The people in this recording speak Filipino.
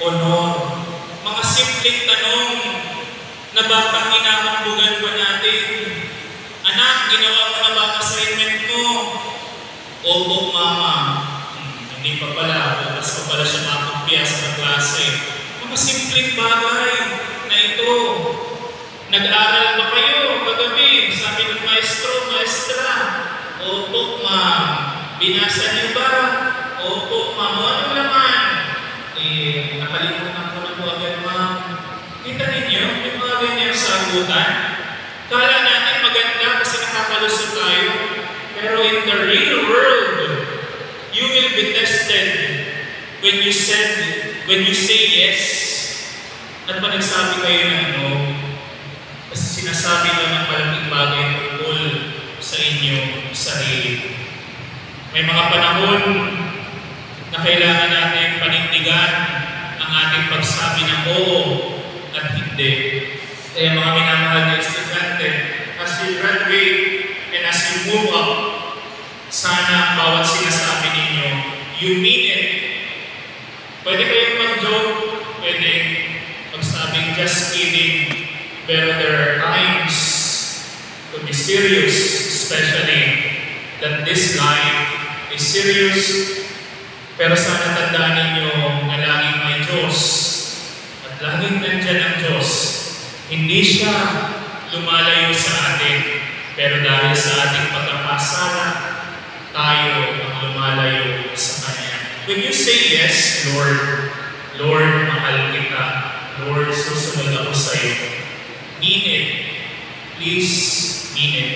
honor. Mga simpleng tanong na baka hinahambulugan pa natin. Anak, ginawa mo na ba assignment mo? Opo, mama. Hindi pa pala. Bukas pa pala siya makampiyas sa klase. Mga simpleng bagay na ito. Nag-aaral ba kayo kagabi? Sabi ng maestro, maestra. Opo, ma'am. Binasa niyo ba? Opo, ma'am. Ano naman? Nakalimutan ko na po agad, ma'am. Kita ninyo, yung mga ganyang sagutan. Kala natin maganda kasi nakakalusot tayo. Pero in the real world, you will be tested when you say yes. At pag nagsabi kayo ng no, kasi sinasabi nyo ng malaking bagay tungkol sa inyong sarili. May mga panahon na kailangan natin panindigan ang ating pagsabi ng oo at hindi. Kaya mga minamahal na estudyante, as you graduate and as you move up, sana bawat sinasabi ninyo, you mean it. Pwede kayong mag-joke, pwede magsabing just kidding, pero there are times to be serious, especially that this life is serious. Pero sana tandaan ninyo na laging may Diyos at laging nandyan ang Diyos. Hindi siya lumalayo sa atin, pero dahil sa ating pagkakasala, tayo ang lumalayo sa Kanya. When you say yes, Lord, Lord, mahal kita. Lord, susunod ako sa iyo. Mean it. Please, mean it.